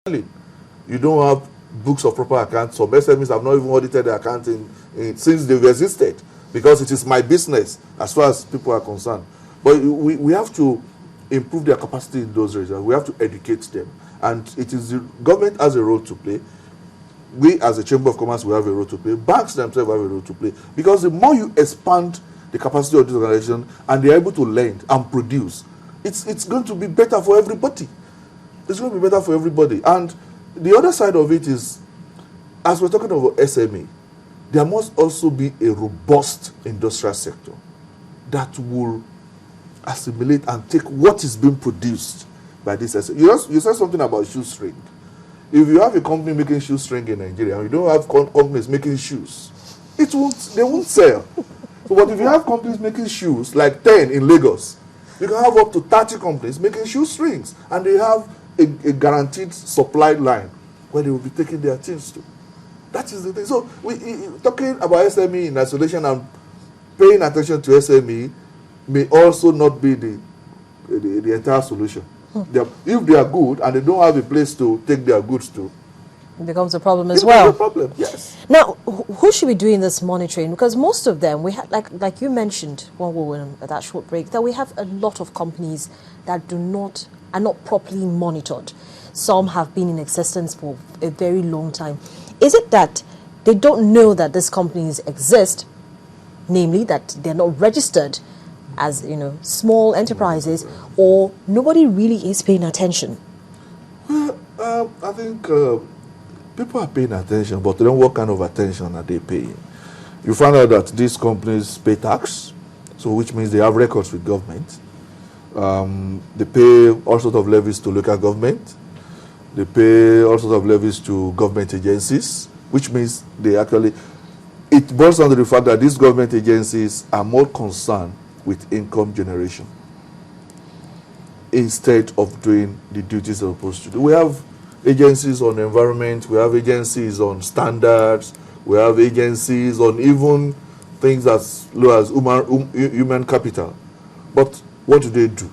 You don't have books of proper accounts. Some SMEs have not even audited their account since they've existed, because it is my business as far as people are concerned. But we have to improve their capacity in those areas. We have to educate them. And it is the government has a role to play. We as a Chamber of Commerce, we have a role to play. Banks themselves have a role to play. Because the more you expand the capacity of this organization and they're able to lend and produce, it's going to be better for everybody. It's going to be better for everybody. And the other side of it is, as we're talking about SME, there must also be a robust industrial sector that will assimilate and take what is being produced by this SME. You said something about shoestring. If you have a company making shoestring in Nigeria and you don't have companies making shoes, they won't sell. So, but if you have companies making shoes, like 10 in Lagos, you can have up to 30 companies making shoestrings, and they have a guaranteed supply line where they will be taking their things to. That is the thing. So, talking about SME in isolation and paying attention to SME may also not be the entire solution. If they are good and they don't have a place to take their goods to, it becomes a problem as well. It becomes a problem, yes. Now, who should be doing this monitoring? Because most of them, we had, like you mentioned when we were at that short break, that we have a lot of companies that are not properly monitored. Some have been in existence for a very long time. Is it that they don't know that these companies exist, namely that they're not registered as, small enterprises, or nobody really is paying attention? Well, I think people are paying attention, but they don't know what kind of attention are they paying. You find out that these companies pay tax, so which means they have records with government. They pay all sorts of levies to local government. They pay all sorts of levies to government agencies, which means it boils down to the fact that these government agencies are more concerned with income generation instead of doing the duties they're supposed to do. We have agencies on environment, we have agencies on standards, we have agencies on even things as low as human capital. But what do?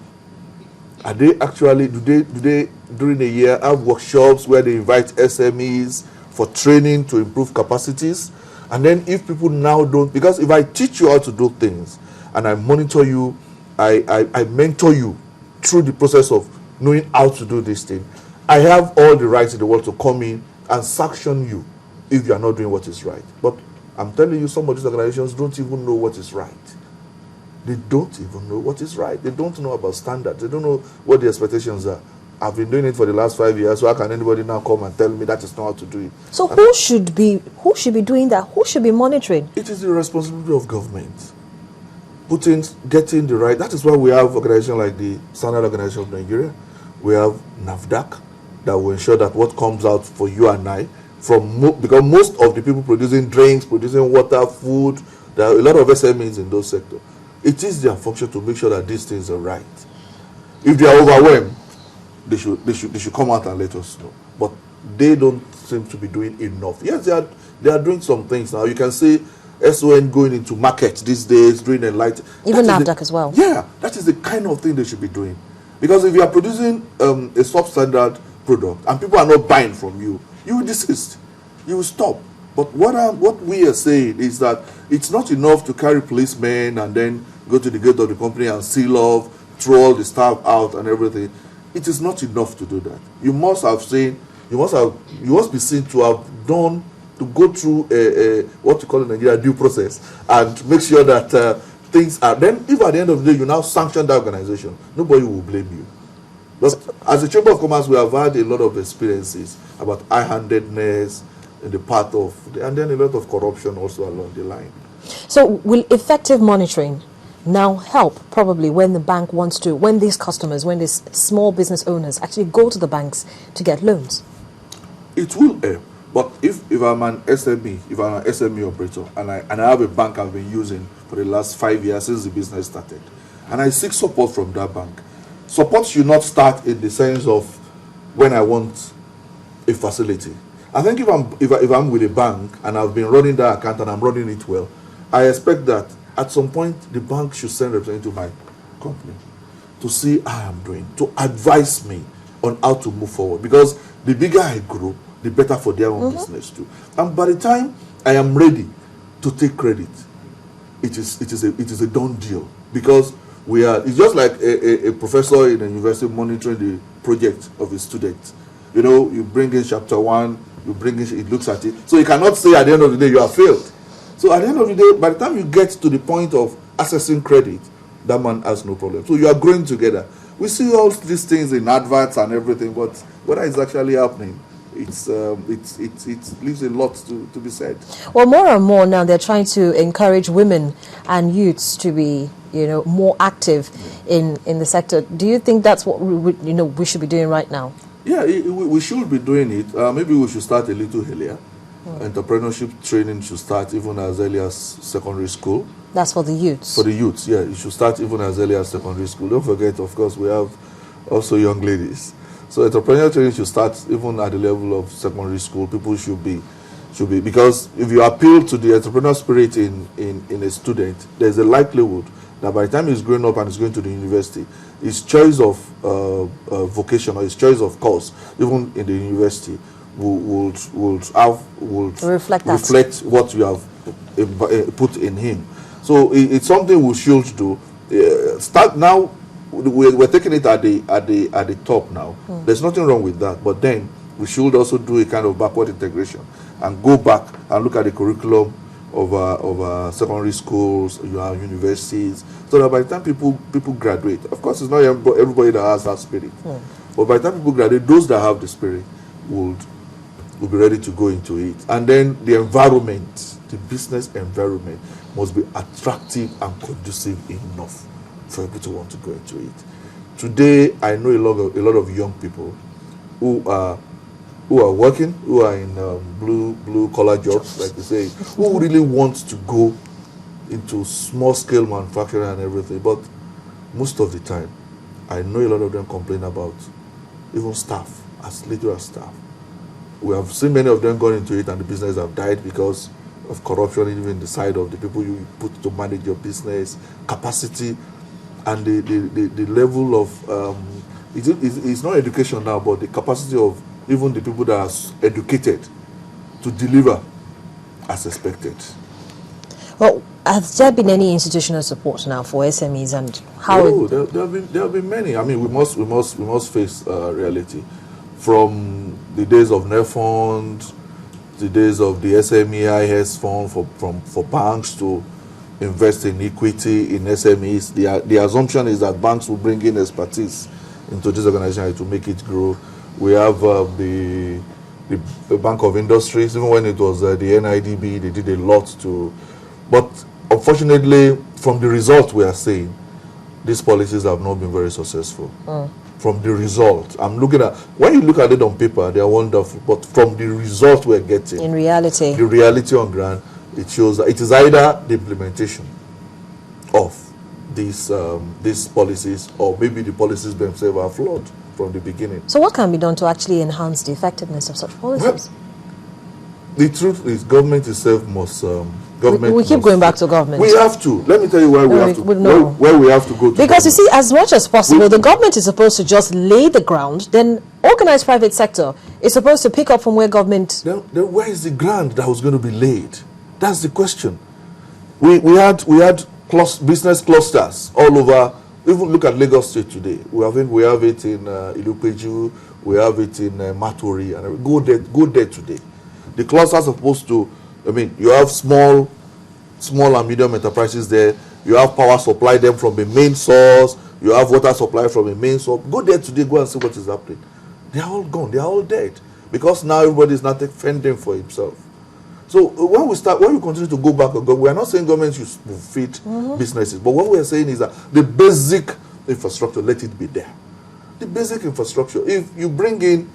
Are they actually, do they during the year have workshops where they invite SMEs for training to improve capacities? And then if people now don't, because if I teach you how to do things and I monitor you, I mentor you through the process of knowing how to do this thing, I have all the rights in the world to come in and sanction you if you are not doing what is right. But I'm telling you, some of these organizations don't even know what is right. They don't even know what is right. They don't know about standards. They don't know what the expectations are. I've been doing it for the last 5 years, so how can anybody now come and tell me that is not how to do it? So who should be doing that? Who should be monitoring? It is the responsibility of government. Getting the right. That is why we have organizations like the Standard Organization of Nigeria. We have NAFDAC that will ensure that what comes out for you and I, because most of the people producing drinks, producing water, food, there are a lot of SMEs in those sectors. It is their function to make sure that these things are right. If they are overwhelmed, they should come out and let us know. But they don't seem to be doing enough. Yes, they are doing some things now. You can see SON going into markets these days, doing a light. Even NAFDAC as well. Yeah, that is the kind of thing they should be doing. Because if you are producing a substandard product and people are not buying from you, you will desist. You will stop. But what we are saying is that it's not enough to carry policemen and then go to the gate of the company and seal off, throw all the staff out and everything. It is not enough to do that. You must be seen to have done, to go through what you call in Nigeria due process and make sure that things are. Then, if at the end of the day you now sanction that organization, nobody will blame you. But as a Chamber of Commerce, we have had a lot of experiences about high-handedness in the part of, and then a lot of corruption also along the line. So will effective monitoring now help probably when the bank wants to, when these customers, when these small business owners actually go to the banks to get loans? It will help. But if I'm an SME, if I'm an SME operator and I have a bank I've been using for the last 5 years since the business started, and I seek support from that bank, support should not start in the sense of when I want a facility. I think if I'm with a bank and I've been running that account and I'm running it well, I expect that at some point the bank should send representative to my company to see how I'm doing, to advise me on how to move forward. Because the bigger I grow, the better for their own business too. And by the time I am ready to take credit, it is a done deal. Because it's just like a professor in a university monitoring the project of a student. You know, you bring in chapter 1, you bring in, it looks at it. So you cannot say at the end of the day you have failed. So at the end of the day, by the time you get to the point of assessing credit, that man has no problem. So you are growing together. We see all these things in adverts and everything, but what is actually happening? It leaves a lot to be said. Well, more and more now they're trying to encourage women and youths to be, more active in the sector. Do you think that's what we should be doing right now? Yeah, we should be doing it. Maybe we should start a little earlier. Entrepreneurship training should start even as early as secondary school. That's for the youths? For the youths, yeah. It should start even as early as secondary school. Don't forget, of course, we have also young ladies. So entrepreneurial training should start even at the level of secondary school. People should be, because if you appeal to the entrepreneurial spirit in a student, there's a likelihood that by the time he's growing up and he's going to the university, his choice of vocation or his choice of course, even in the university, will reflect what you have put in him. So it's something we should do. Start now. We're taking it at the top now. There's nothing wrong with that. But then we should also do a kind of backward integration and go back and look at the curriculum of secondary schools, universities, so that by the time people graduate, of course, it's not everybody that has that spirit. But by the time people graduate, those that have the spirit will be ready to go into it. And then the environment, the business environment, must be attractive and conducive enough for people to want to go into it. Today, I know a lot of young people who are working, who are in blue collar jobs, like you say, who really want to go into small scale manufacturing and everything. But most of the time, I know a lot of them complain about even staff, as little as staff. We have seen many of them going into it and the business have died because of corruption, even the side of the people you put to manage your business, capacity, and the level of, it's not education now, but the capacity of even the people that are educated to deliver as expected. Well, has there been any institutional support now for SMEs, and how? Oh, there have been many. I mean, we must face reality. From the days of NEFund, the days of the SMEIS fund for banks to invest in equity in SMEs. The assumption is that banks will bring in expertise into this organization to make it grow. We have the Bank of Industries. Even when it was the NIDB, they did a lot to. But unfortunately, from the result we are seeing, these policies have not been very successful. From the result, I'm looking at, when you look at it on paper, they are wonderful. But from the result we're getting, in reality, the reality on ground, it shows that it is either the implementation of these policies, or maybe the policies themselves are flawed from the beginning. So what can be done to actually enhance the effectiveness of such policies? Well, the truth is, government itself must. We keep going back to government. We have to. Let me tell you where we have to. Where we have to go to. Because you see, as much as possible, the government is supposed to just lay the ground. Then organized private sector is supposed to pick up from where government. Then where is the ground that was going to be laid? That's the question. We had business clusters all over. Even look at Lagos State today. We have it in Ilupeju. We have it in Matori. And go there today. The clusters are supposed to. I mean, you have small and medium enterprises there. You have power supply them from the main source. You have water supply from the main source. Go there today, go and see what is happening. They are all gone. They are all dead. Because now everybody is not fending for himself. So when we continue to go back, we are not saying government should feed businesses. But what we are saying is that the basic infrastructure, let it be there. The basic infrastructure. If you bring in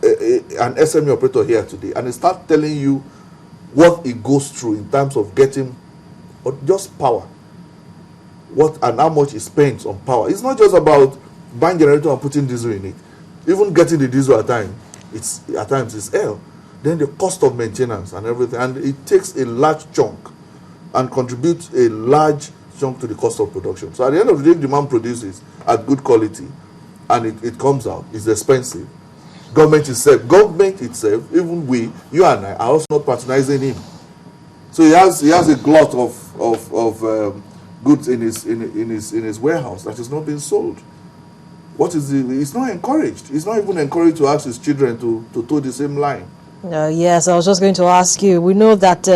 an SME operator here today and they start telling you what it goes through in terms of getting or just power, what and how much it spends on power. It's not just about buying generator and putting diesel in it. Even getting the diesel at times it's hell. Then the cost of maintenance and everything, and it takes a large chunk and contributes a large chunk to the cost of production. So at the end of the day, if the man produces at good quality, and it comes out. It's expensive. Government itself, even you and I, are also not patronizing him. So he has a glut of goods in his warehouse that is not being sold. He's not encouraged. He's not even encouraged to ask his children to toe the same line. Yes, I was just going to ask you. We know that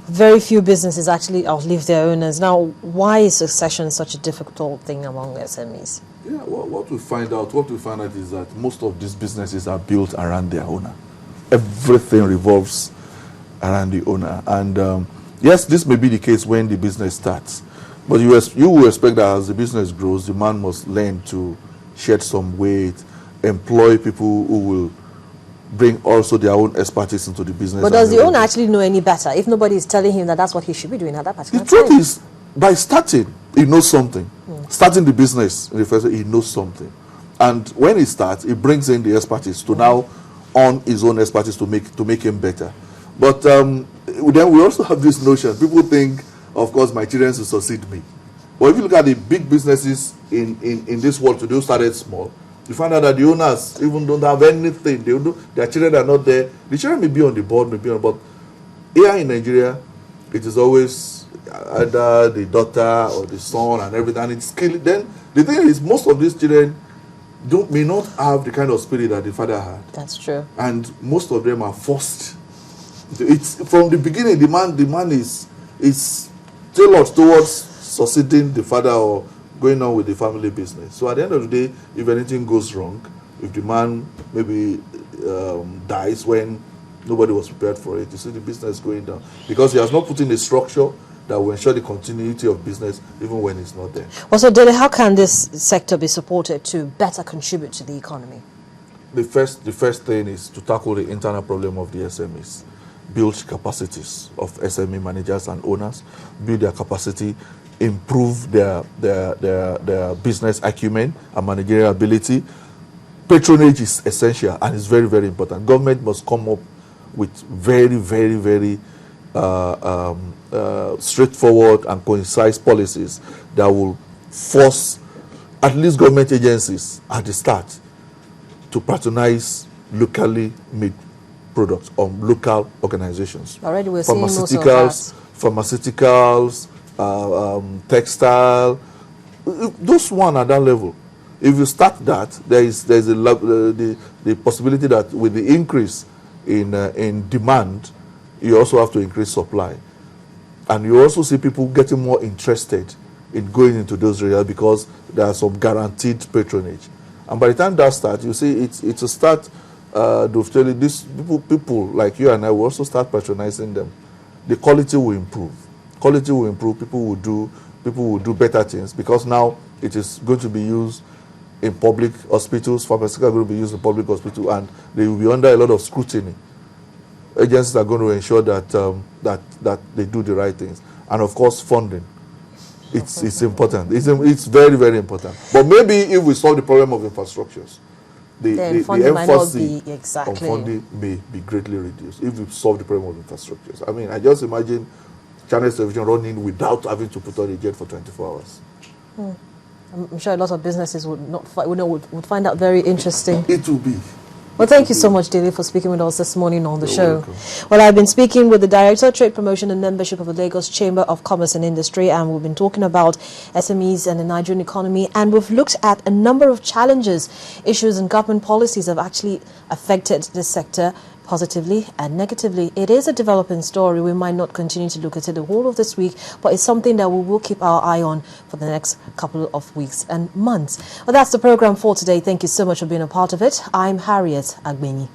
very few businesses actually outlive their owners. Now, why is succession such a difficult thing among SMEs? Yeah, what we find out is that most of these businesses are built around their owner. Everything revolves around the owner. And yes, this may be the case when the business starts. But you will expect that as the business grows, the man must learn to shed some weight, employ people who will bring also their own expertise into the business. But does the owner actually know any better if nobody is telling him that that's what he should be doing at that particular time? The truth is, by starting, he knows something. Starting the business, in the first place, he knows something. And when he starts, he brings in the expertise to now on his own expertise to make him better. But then we also have this notion. People think, of course, my children will succeed me. But if you look at the big businesses in this world today who started small, you find out that the owners even don't have anything. Their children are not there. The children may be on the board, but here in Nigeria, it is always either the daughter or the son and everything. And it's killing. Then the thing is, most of these children may not have the kind of spirit that the father had. That's true. And most of them are forced. It's from the beginning. The man is tailored towards succeeding the father or going on with the family business. So at the end of the day, if anything goes wrong, if the man maybe dies when nobody was prepared for it, you see the business going down because he has not put in a structure that will ensure the continuity of business even when it's not there. Well, so Dele, how can this sector be supported to better contribute to the economy? The first thing is to tackle the internal problem of the SMEs. Build capacities of SME managers and owners, build their capacity, improve their business acumen and managerial ability. Patronage is essential and is very, very important. Government must come up with very, very, very straightforward and concise policies that will force at least government agencies at the start to patronize locally made products on local organizations. Already we're seeing most of that. Pharmaceuticals, textile, those one at that level. If you start that, there's the possibility that with the increase in demand, you also have to increase supply. And you also see people getting more interested in going into those areas because there are some guaranteed patronage. And by the time that starts, you see it's a start. These people like you and I will also start patronizing them. The quality will improve. Quality will improve. People will do better things because now it is going to be used in public hospitals. Pharmaceuticals are going to be used in public hospitals, and they will be under a lot of scrutiny. Agencies are going to ensure that that they do the right things, and of course, funding. It's important. It's very, very important. But maybe if we solve the problem of infrastructures, the emphasis on funding may be greatly reduced if we solve the problem of infrastructures. I mean, I just imagine Channels Television running without having to put on a jet for 24 hours. I'm sure a lot of businesses would find that very interesting. It will be. Well, thank you so much, Dele, for speaking with us this morning on the show. Welcome. Well, I've been speaking with the Director of Trade Promotion and Membership of the Lagos Chamber of Commerce and Industry, and we've been talking about SMEs and the Nigerian economy, and we've looked at a number of challenges, issues, and government policies that have actually affected this sector positively and negatively. It is a developing story. We might not continue to look at it the whole of this week, but it's something that we will keep our eye on for the next couple of weeks and months. Well, that's the program for today. Thank you so much for being a part of it. I'm Harriet Agbeni.